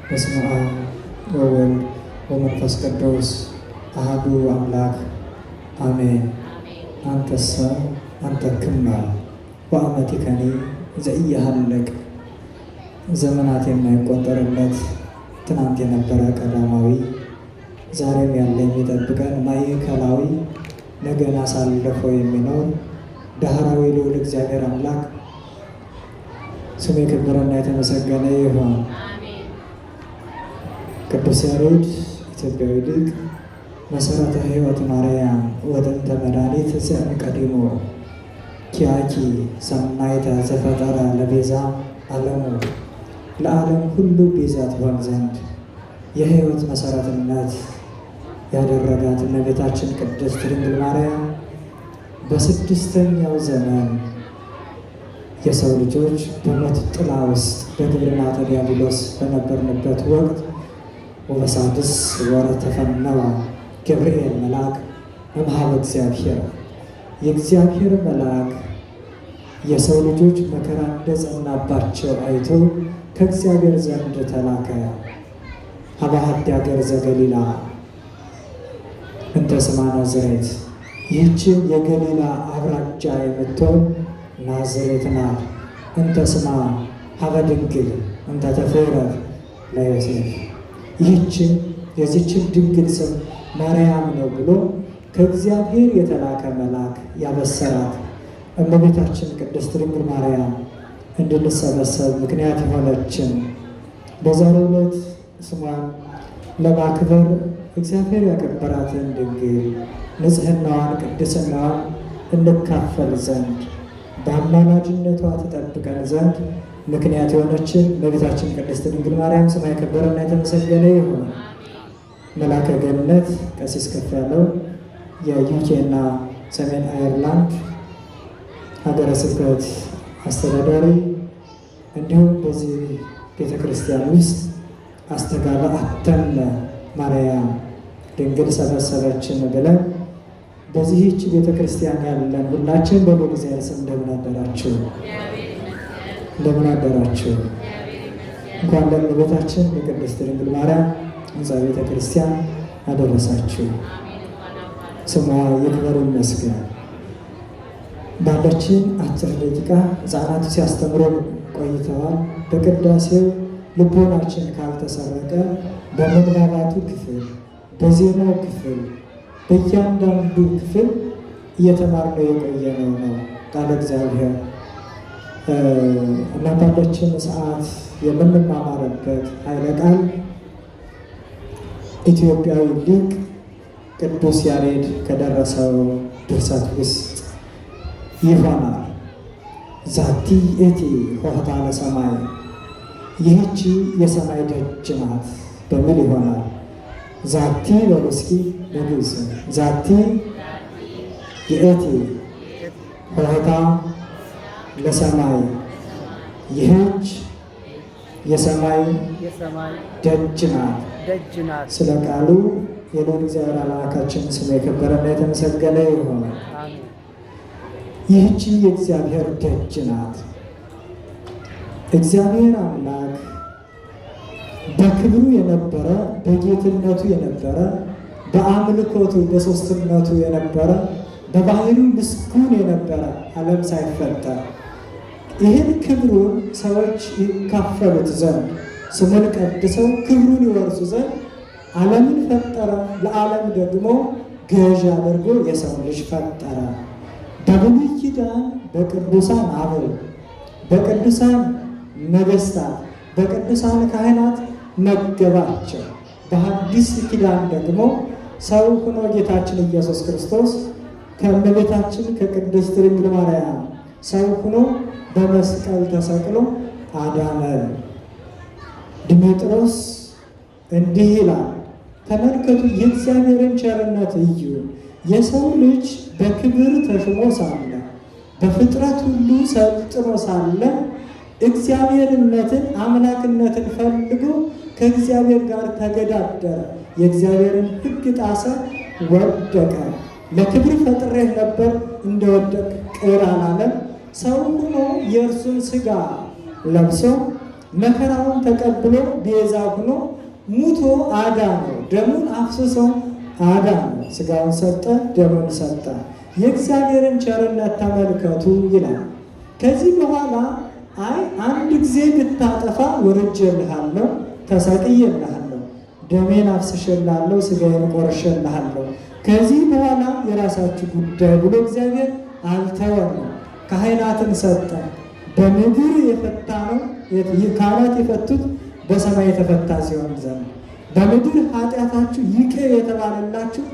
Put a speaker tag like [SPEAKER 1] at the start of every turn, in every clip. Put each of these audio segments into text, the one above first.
[SPEAKER 1] በስመ አብ ወወልድ ወመንፈስ ቅዱስ አሐዱ አምላክ አሜን። አንተሰ አንተክማ ወአመቲከኒ ዘኢያሃልቅ። ዘመናት የማይቆጠርለት ትናንት የነበረ ቀዳማዊ ዛሬም ያለ የሚጠብቀን ማዕከላዊ ነገን አሳልፎ የሚኖር ዳህራዊ ልዑል እግዚአብሔር አምላክ ስሙ የከበረና የተመሰገነ ይሁን። ቅዱስ ያሬድ ኢትዮጵያዊ ሊቅ መሰረተ ሕይወት ማርያም ወጥንተ መድኃኒት ዘእምቀዲሞ ኪያኪ ሰናይተ ዘፈጠረ ለቤዛ ዓለሙ። ለዓለም ሁሉ ቤዛ ትሆን ዘንድ የሕይወት መሰረትነት ያደረጋት እመቤታችን ቅድስት ድንግል ማርያም በስድስተኛው ዘመን የሰው ልጆች በሞት ጥላ ውስጥ በግብርናተ ዲያብሎስ በነበርንበት ወቅት ወበሳድስ ወረ ተፈነወ ገብርኤል መልአክ እምኀበ እግዚአብሔር። የእግዚአብሔር መልአክ የሰው ልጆች መከራ እንደጸናባቸው አይቶ ከእግዚአብሔር ዘንድ ተላከ። አባህድ አገር ዘገሊላ እንተ ስማ ናዝሬት። ይህች የገሊላ አብራጃ የምትሆን ናዝሬት ናት። እንተ ስማ ሀበ ድንግል እንተ ተፈወረት ለዮሴፍ። ይህችን የዚችን ድንግል ስም ማርያም ነው ብሎ ከእግዚአብሔር የተላከ መልአክ ያበሰራት እመቤታችን ቅድስት ድንግል ማርያም እንድንሰበሰብ ምክንያት የሆነችን በዛሬው ዕለት ስሟን ለማክበር እግዚአብሔር ያከበራትን ድንግል ንጽሕናዋን ቅድስናዋን እንካፈል ዘንድ በአማላጅነቷ ትጠብቀን ዘንድ ምክንያት የሆነችን እመቤታችን ቅድስት ድንግል ማርያም ስሟ የከበረና የተመሰገነ ይሁን። መልአከ ገነት ቀሲስ ከፍያለው የዩኬና ሰሜን አየርላንድ ሀገረ ስብከት አስተዳዳሪ እንዲሁም በዚህ ቤተ ክርስቲያን ውስጥ አስተጋባ አተመ ማርያም ድንግል ሰበሰበችን ብለን በዚህች ቤተ ክርስቲያን ያለን ሁላችን በልዑል እግዚአብሔር ስም እንደምን አደራችሁ? እንደምን አደራችሁ? እንኳን ለእመቤታችን ለቅድስት ድንግል ማርያም ሕንፃ ቤተ ክርስቲያን አደረሳችሁ። ስሟ ይክበር ይመስገን። ባለችን አጭር ደቂቃ ሕፃናቱ ሲያስተምሩ ቆይተዋል። በቅዳሴው ልቦናችን ካልተሰረቀ በምንባባቱ ክፍል፣ በዜናው ክፍል፣ በእያንዳንዱ ክፍል እየተማርነው የቆየነው ነው ቃለ እግዚአብሔር እና ባለችን ሰዓት የምንማማርበት ኃይለ ቃል ኢትዮጵያዊ ሊቅ ቅዱስ ያሬድ ከደረሰው ድርሰት ውስጥ ይሆናል። ዛቲ እቲ ሆህታ ለሰማይ፣ ይህቺ የሰማይ ደጅ ናት በሚል ይሆናል። ዛቲ በሉ እስኪ በግዕዝ ዛቲ የእቲ ሆህታ ለሰማይ፣ ይህች የሰማይ ደጅ ናት። ስለ ቃሉ የልዑል እግዚአብሔር አምላካችን ስሙ የከበረና የተመሰገነ ይሁን። ይህች የእግዚአብሔር ደጅ ናት። እግዚአብሔር አምላክ በክብሩ የነበረ በጌትነቱ የነበረ በአምልኮቱ በሦስትነቱ የነበረ በባህሪው ምስጉን የነበረ ዓለም ሳይፈጠር ይህን ክብሩን ሰዎች ይካፈሉት ዘንድ ስሙን ቀድሰው ክብሩን ይወርሱ ዘንድ ዓለምን ፈጠረ። ለዓለም ደግሞ ገዥ አድርጎ የሰው ልጅ ፈጠረ። በብሉይ ኪዳን በቅዱሳን አበው፣ በቅዱሳን ነገሥታት፣ በቅዱሳን ካህናት መገባቸው። በሐዲስ ኪዳን ደግሞ ሰው ሆኖ ጌታችን ኢየሱስ ክርስቶስ ከእመቤታችን ከቅድስት ድንግል ማርያም ሰው ሆኖ በመስቀል ተሰቅሎ አዳነን። ድሜጥሮስ እንዲህ ይላል፣ ተመልከቱ የእግዚአብሔርን ቸርነት እዩ። የሰው ልጅ በክብር ተሾሞ ሳለ በፍጥረት ሁሉ ሰልጥኖ ሳለ እግዚአብሔርነትን አምላክነትን ፈልጎ ከእግዚአብሔር ጋር ተገዳደረ። የእግዚአብሔርን ሕግ ጣሰ፣ ወደቀ። ለክብር ፈጥሬህ ነበር እንደወደቅ ቅር አላለም። ሰው ሆኖ የእርሱን ሥጋ ለብሶ መከራውን ተቀብሎ ቤዛ ሆኖ ሙቶ አዳነው። ደሙን አፍስሶ አዳነው። ሥጋውን ሰጠ፣ ደሙን ሰጠ። የእግዚአብሔርን ቸርነት ተመልከቱ ይላል። ከዚህ በኋላ አይ አንድ ጊዜ ብታጠፋ ወርጄልሃለሁ፣ ተሰቅዬልሃለሁ፣ ደሜን አፍስሼልሃለሁ፣ ሥጋዬን ቆርሼልሃለሁ፣ ከዚህ በኋላ የራሳችሁ ጉዳይ ብሎ እግዚአብሔር አልተወንም። ካህናትን ሰጠ። በምድር የፈታ ነው ካህናት የፈቱት በሰማይ የተፈታ ሲሆን ዘንድ በምድር ኃጢአታችሁ ይቅር የተባለላችሁ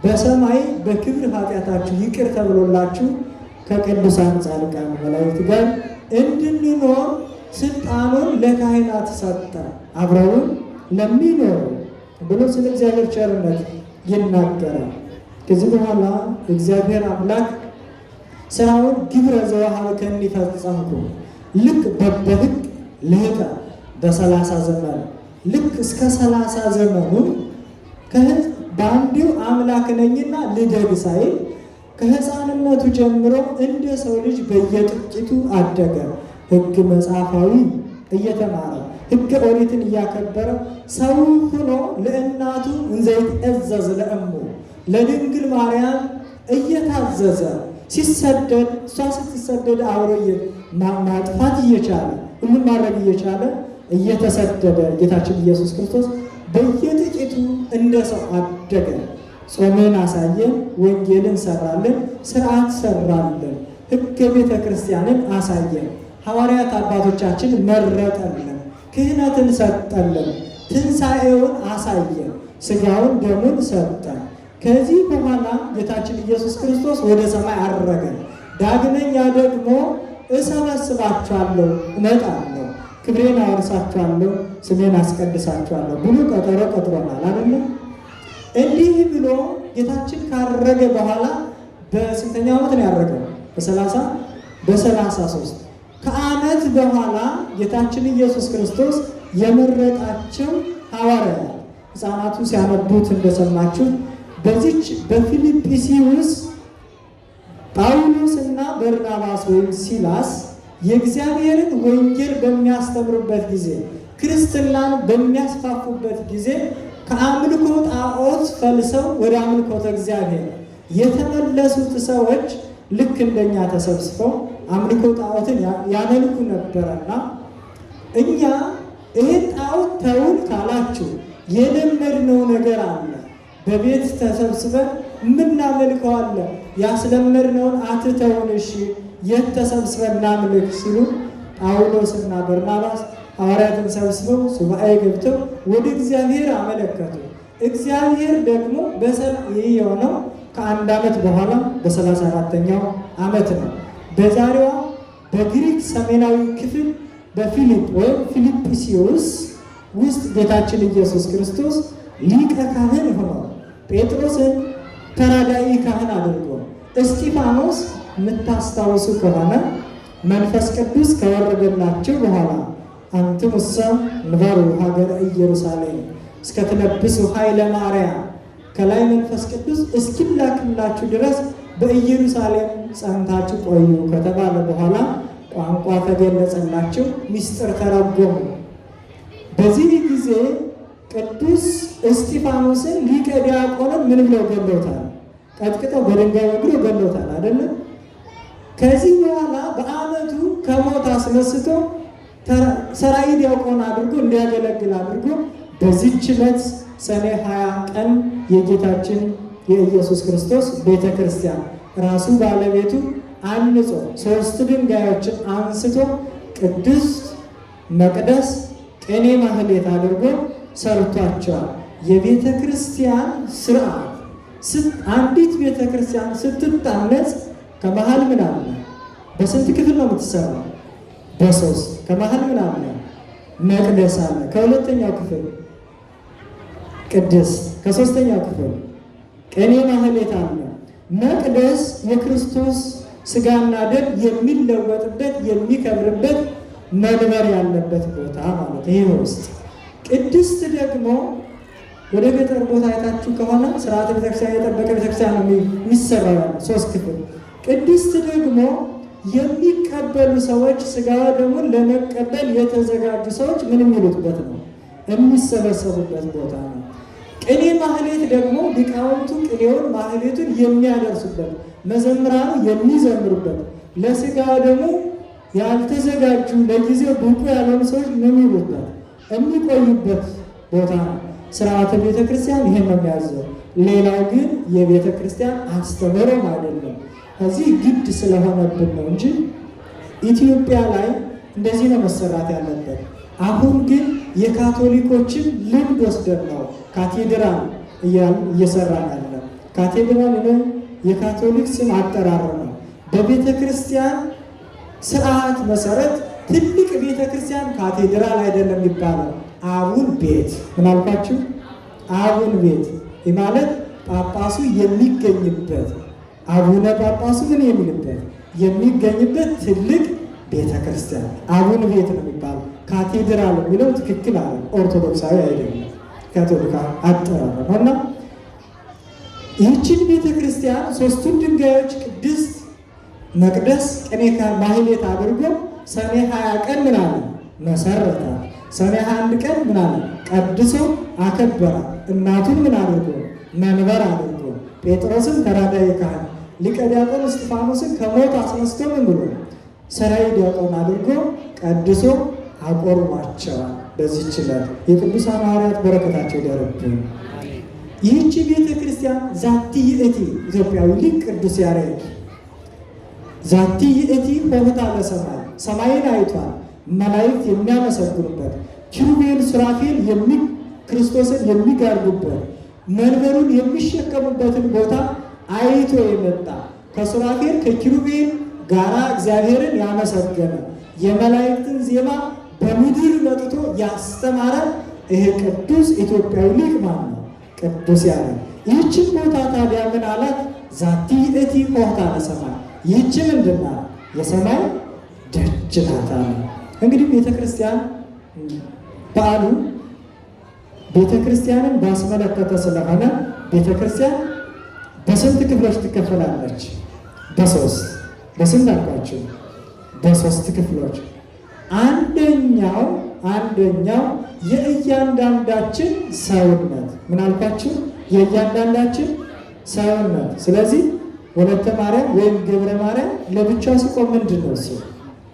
[SPEAKER 1] በሰማይ በክብር ኃጢአታችሁ ይቅር ተብሎላችሁ ከቅዱሳን ጻድቃን መላእክት ጋር እንድንኖር ስልጣኑን ለካህናት ሰጠ። አብረውን ለሚኖሩ ብሎ ስለ እግዚአብሔር ቸርነት ይናገራል። ከዚህ በኋላ እግዚአብሔር አምላክ ስራውን ግብረ ዘወሀብከኒ ፈጸምኩ ልክ በሕግ ልህቀ በ30 ዘመን ልክ እስከ 30 ዘመኑ በአንዲው አምላክ ነኝና ልደግ ሳይል ከሕፃንነቱ ጀምሮ እንደ ሰው ልጅ በየጥቂቱ አደገ። ሕግ መጽሐፋዊ እየተማረ ሕገ ኦሪትን እያከበረ ሰው ሆኖ ለእናቱ እንዘይትእዘዝ ለእሙ ለድንግል ማርያም እየታዘዘ ሲሰደድ እሷ ስትሰደድ አብሮ ማጥፋት እየቻለ ሁሉም ማድረግ እየቻለ እየተሰደደ ጌታችን ኢየሱስ ክርስቶስ በየጥቂቱ እንደ ሰው አደገ። ጾምን አሳየን፣ ወንጌልን ሰራልን፣ ስርዓት ሰራልን፣ ሕገ ቤተ ክርስቲያንን አሳየን፣ ሐዋርያት አባቶቻችን መረጠልን፣ ክህነትን ሰጠልን፣ ትንሣኤውን አሳየን፣ ሥጋውን ደሙን ሰጠን። ከዚህ በኋላ ጌታችን ኢየሱስ ክርስቶስ ወደ ሰማይ አረገ። ዳግመኛ ደግሞ እሰበስባችኋለሁ፣ እመጣለሁ፣ ክብሬን አወርሳችኋለሁ፣ ስሜን አስቀድሳችኋለሁ ብሎ ቀጠሮ ቀጥሮናል አይደለም? እንዲህ ብሎ ጌታችን ካረገ በኋላ በስንተኛው ዓመት ነው ያረገው? በ33 ከዓመት በኋላ ጌታችን ኢየሱስ ክርስቶስ የመረጣቸው ሐዋርያት ሕፃናቱ ሲያነቡት እንደሰማችሁ በዚች በፊልጵስዩስ ጳውሎስ እና በርናባስ ወይም ሲላስ የእግዚአብሔርን ወንጌል በሚያስተምሩበት ጊዜ ክርስትናን በሚያስፋፉበት ጊዜ ከአምልኮ ጣዖት ፈልሰው ወደ አምልኮተ እግዚአብሔር የተመለሱት ሰዎች ልክ እንደኛ ተሰብስበው አምልኮ ጣዖትን ያመልኩ ነበረና እኛ ይህን ጣዖት ተውን ካላችሁ የለመድነው ነገር አለ፣ በቤት ተሰብስበን የምናመልከው አለ፣ ያስለመድነውን አትተውን፣ እሺ የት ተሰብስበን እናምልክ ሲሉ ጳውሎስና በርናባስ ሐዋርያትን ሰብስበው ሱባኤ ገብተው ወደ እግዚአብሔር አመለከቱ። እግዚአብሔር ደግሞ ይህ የሆነው ከአንድ ዓመት በኋላ በ34ኛው ዓመት ነው። በዛሬዋ በግሪክ ሰሜናዊ ክፍል በፊልጵ ወይም ፊልጵስዩስ ውስጥ ጌታችን ኢየሱስ ክርስቶስ ሊቀ ካህን ሆኖ ጴጥሮስን ተራዳኢ ካህን አድርጎ እስጢፋኖስ የምታስታውሱ ከሆነ መንፈስ ቅዱስ ከወረደላቸው በኋላ አንትሙሰ ንበሩ ሀገረ ኢየሩሳሌም እስከትለብሱ ኃይለ ማርያም ከላይ መንፈስ ቅዱስ እስኪላክላችሁ ድረስ በኢየሩሳሌም ጸንታችሁ ቆዩ ከተባለ በኋላ ቋንቋ ተገለጸላቸው፣ ምስጢር ተረጎሙ። በዚህ ጊዜ ቅዱስ እስጢፋኖስን ሊቀ ዲያቆንን ምን ብለው ገለውታል? ቀጥቅጠው በድንጋይ ወግረው ገለውታል አይደለም? ከዚህ በኋላ በዓመቱ ከሞት አስነስቶ ሰራይ ዲያቆን አድርጎ እንዲያገለግል አድርጎ በዚህች ዕለት ሰኔ 20 ቀን የጌታችን የኢየሱስ ክርስቶስ ቤተ ክርስቲያን ራሱ ባለቤቱ አንጾ 3 ድንጋዮችን አንስቶ ቅዱስ መቅደስ ቅኔ ማህሌት አድርጎ ሰርቷቸዋል። የቤተ ክርስቲያን ስርዓት አንዲት ቤተ ክርስቲያን ስትታነጽ ከመሃል ምን አለ? በስንት ክፍል ነው የምትሰራው? በ3 ከመሃል ምን አለ? መቅደስ አለ። ከሁለተኛው ክፍል ቅድስት፣ ከ3ኛው ክፍል ቅኔ ማህሌት አለ። መቅደስ የክርስቶስ ስጋና ደም የሚለወጥበት የሚከብርበት መንበር ያለበት ቦታ ማለት ይሄ ውስጥ። ቅድስት ደግሞ ወደ ገጠር ቦታ አይታችሁ ከሆነ ስርዓተ ቤተክርስቲያን የጠበቀ ቤተክርስቲያን ነው የሚሰራው፣ 3 ክፍል። ቅድስት ደግሞ የሚቀበሉ ሰዎች ሥጋ ወደሙን ለመቀበል የተዘጋጁ ሰዎች ምን የሚሉበት ነው? የሚሰበሰቡበት ቦታ ነው። ቅኔ ማህሌት ደግሞ ሊቃውንቱ ቅኔውን ማህሌቱን የሚያደርሱበት፣ መዘምራኑ የሚዘምሩበት፣ ለሥጋ ወደሙ ያልተዘጋጁ ለጊዜው ብቁ ያልሆኑ ሰዎች ምን ይሉበት የሚቆዩበት ቦታ ነው። ስርዓተ ቤተ ክርስቲያን ይሄን ነው የሚያዘው። ሌላው ግን የቤተ ክርስቲያን አስተምህሮም አይደለም። ከዚህ ግድ ስለሆነብን ነው እንጂ ኢትዮጵያ ላይ እንደዚህ ነው መሰራት ያለበት። አሁን ግን የካቶሊኮችን ልምድ ወስደን ነው ካቴድራል እየሰራን ያለ። ካቴድራል የካቶሊክ ስም አጠራር ነው። በቤተ ክርስቲያን ስርዓት መሰረት ትልቅ ቤተ ክርስቲያን ካቴድራል አይደለም ይባላል። አቡን ቤት ምናልኳችሁ? አቡን ቤት ማለት ጳጳሱ የሚገኝበት፣ አቡነ ጳጳሱ ምን የሚልበት የሚገኝበት ትልቅ ቤተ ክርስቲያን አቡን ቤት ነው የሚባለው። ካቴድራል የሚለው ትክክል አለ፣ ኦርቶዶክሳዊ አይደለም፣ ካቶሊካ አጠራር ነው። እና ይህችን ቤተ ክርስቲያን ሶስቱን ድንጋዮች ቅድስት መቅደስ ቅኔ ማህሌት አድርጎ ሰኔ 20 ቀን ምን አለ መሰረታ። ሰኔ 21 ቀን ምን አለ ቀድሶ አከበራ። እናቱን ምን አድርጎ መንበር አድርጎ ጴጥሮስን ተራዳኢ ካህን ሊቀ ዲያቆን እስጢፋኖስን ከሞት አስነስቶ ምን ብሎ ሰራይ ዲያቆን አድርጎ ቀድሶ አቆርቧቸዋል። በዚህ ችለት የቅዱሳን ሐዋርያት በረከታቸው ይደርብን። ይህቺ ቤተ ክርስቲያን ዛቲ ይእቲ ኢትዮጵያዊ ሊቅ ቅዱስ ያሬድ ዛቲ ይእቲ ሆህታ ለሰማይ ሰማይን አይቷል፣ መላእክት የሚያመሰግኑበት፣ ኪሩቤል ሱራፌል ክርስቶስን የሚጋርዱበት፣ መንበሩን የሚሸከሙበትን ቦታ አይቶ የመጣ ከሱራፌል ከኪሩቤል ጋራ እግዚአብሔርን ያመሰገነ የመላእክትን ዜማ በምድር መጥቶ ያስተማረ ይሄ ቅዱስ ኢትዮጵያዊ ሊቅ ማን ነው? ቅዱስ ያሬድ። ይህችን ቦታ ታዲያ ምን አላት? ዛቲ ይእቲ ሆህታ ለሰማይ። ይህች ምንድና የሰማይ ደጅ ናት አለ። እንግዲህ ቤተክርስቲያን በዓሉ ቤተክርስቲያንን ባስመለከተ ስለሆነ ቤተክርስቲያን በስንት ክፍሎች ትከፈላለች? በሶስት። በስንት አልኳችሁ? በሶስት ክፍሎች። አንደኛው የእያንዳንዳችን ሰውነት ምን አልኳችሁ? የእያንዳንዳችን ሰውነት። ስለዚህ ወለተ ማርያም ወይም ገብረ ማርያም ለብቻው ሲቆም ምንድን ነው እሱ?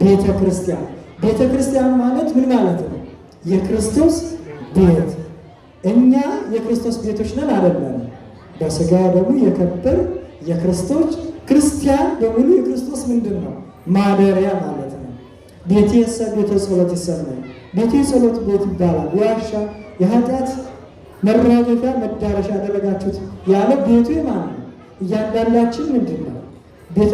[SPEAKER 1] ቤተ ክርስቲያን። ቤተ ክርስቲያን ማለት ምን ማለት ነው? የክርስቶስ ቤት። እኛ የክርስቶስ ቤቶች ነን አይደለም? በስጋ ደግሞ የከበር የክርስቶስ ክርስቲያን በሙሉ የክርስቶስ ምንድን ነው? ማደሪያ ማለት ነው። ቤቴ ቤተ ጸሎት ይሰማል። ቤቴ ጸሎት ቤት ይባላል። ዋሻ የኃጢአት መራገፊያ መዳረሻ ያደረጋችሁት ያለ ቤቱ የማን ነው? እያንዳንዳችን ምንድን ነው? ቤቴ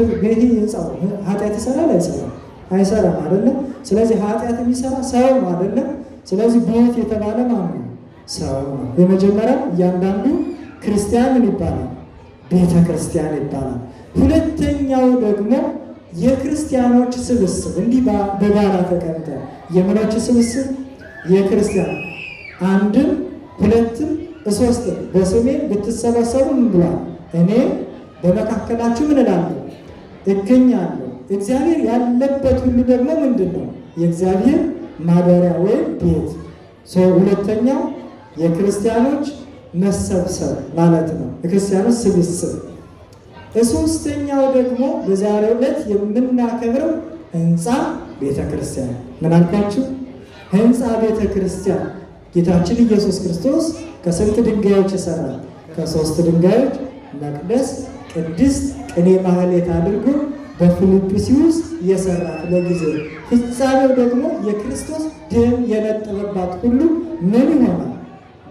[SPEAKER 1] ህንፃው ኃጢአት ይሰራል አይሰራም? አይሰራም አይደለም? ስለዚህ ኃጢአት የሚሰራ ሰው አይደለም? ስለዚህ ቤት የተባለ ማን ነው? ሰው ነው። የመጀመሪያው እያንዳንዱ ክርስቲያን ምን ይባላል? ቤተ ክርስቲያን ይባላል። ሁለተኛው ደግሞ የክርስቲያኖች ስብስብ፣ እንዲህ በጋራ ተቀምጠ የምኖች ስብስብ የክርስቲያን አንድም ሁለትም ሶስትም በስሜ ብትሰበሰቡ ምን ብሏል? እኔ በመካከላችሁ ምን እላለሁ? እገኛለሁ። እግዚአብሔር ያለበት ሁሉ ደግሞ ምንድን ነው? የእግዚአብሔር ማደሪያ ወይም ቤት። ሁለተኛው የክርስቲያኖች መሰብሰብ ማለት ነው፣ የክርስቲያኖች ስብስብ። ሶስተኛው ደግሞ በዛሬው ዕለት የምናከብረው ህንፃ ቤተ ክርስቲያን። ምን አልኳችሁ? ህንፃ ቤተ ክርስቲያን። ጌታችን ኢየሱስ ክርስቶስ ከስንት ድንጋዮች ይሰራል? ከሶስት ድንጋዮች መቅደስ፣ ቅድስት፣ ቅኔ ማህሌት አድርጎ በፊልጵስዩስ የሰራት ለጊዜው፣ ፍጻሜው ደግሞ የክርስቶስ ደም የነጠበባት ሁሉ ምን ይሆናል?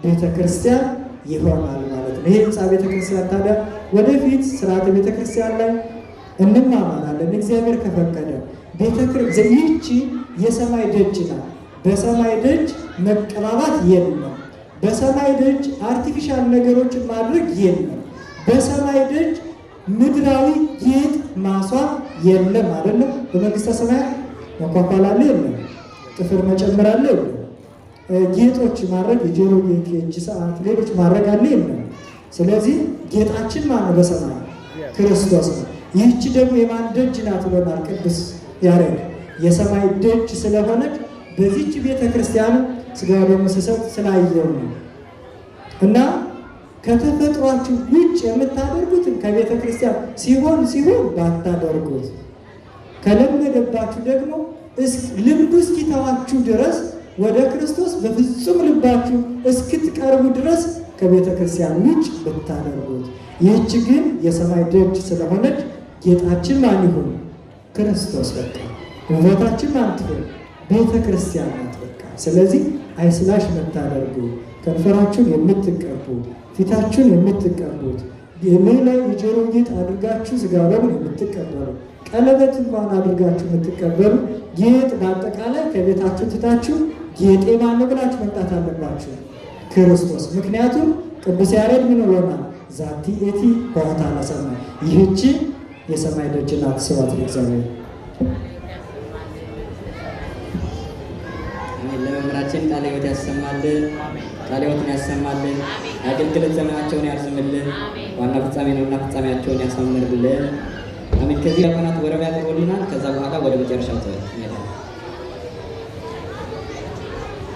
[SPEAKER 1] ቤተ ክርስቲያን ይሆናል ማለት ነው። ይህ ህንፃ ቤተ ክርስቲያን ታዲያ ወደፊት ስርዓተ ቤተ ክርስቲያን ላይ እንማማራለን እግዚአብሔር ከፈቀደ። ይህቺ የሰማይ ደጅ ናት። በሰማይ ደጅ መቀባባት የለም። በሰማይ ደጅ አርቲፊሻል ነገሮችን ማድረግ የለም። በሰማይ ደጅ ምድራዊ ጌጥ ማስዋብ የለም አይደለም? በመንግስተ ሰማያት መኳኳል አለ የለም? ጥፍር መጨመር አለ የለም? ጌጦች ማድረግ የጆሮ ጌጥ፣ የእጅ ሰዓት፣ ሌሎች ማድረግ አለ የለም? ስለዚህ ጌጣችን ማነው? በሰማይ ክርስቶስ ነው። ይህች ደግሞ የማን ደጅ ናት ብሎናል ቅዱስ ያሬድ? የሰማይ ደጅ ስለሆነች በዚች ቤተ ክርስቲያን ሥጋው ደሙን ሲሰጥ ስላየው ነው። እና ከተፈጥሯችሁ ውጭ የምታደርጉትን ከቤተ ክርስቲያን ሲሆን ባታደርጉት፣ ከለመደባችሁ ደግሞ ልምዱ እስኪተዋችሁ ድረስ ወደ ክርስቶስ በፍጹም ልባችሁ እስክትቀርቡ ድረስ ከቤተ ክርስቲያን ውጭ ብታደርጉት። ይህች ግን የሰማይ ደጅ ስለሆነች ጌጣችን ማን ይሁን? ክርስቶስ። በቃ ውበታችን ማን ትሁን? ቤተ ክርስቲያን ናት። በቃ ስለዚህ አይስላሽ የምታደርጉ ከንፈራችሁን የምትቀቡ ፊታችሁን የምትቀቡት ላይ የጆሮ ጌጥ አድርጋችሁ ሥጋ ወደሙን የምትቀበሉ ቀለበት እንኳን አድርጋችሁ የምትቀበሉ ጌጥ በአጠቃላይ ከቤታችሁ ትታችሁ ጌጤ ማን ነው ብላችሁ መምጣት አለባችሁ? ክርስቶስ። ምክንያቱም ቅዱስ ያሬድ ምን ብሎናል? ዛቲ ኤቲ ኆኃታ ለሰማይ፣ ይህች የሰማይ ደጅ ናት። ስብሐት ለእግዚአብሔር።
[SPEAKER 2] ለመምህራችን ቃለ ሕይወት ያሰማልን፣ ቃለ ሕይወትን ያሰማልን፣ የአገልግሎት ዘመናቸውን ያርዝምልን፣ ዋና ፍጻሜ ነውና ፍጻሜያቸውን ያሳምርልን። አሜን። ከዚህ ዲያቆናት ወረብ ያቀርቡልናል። ከዛ በኋላ ወደ መጨረሻው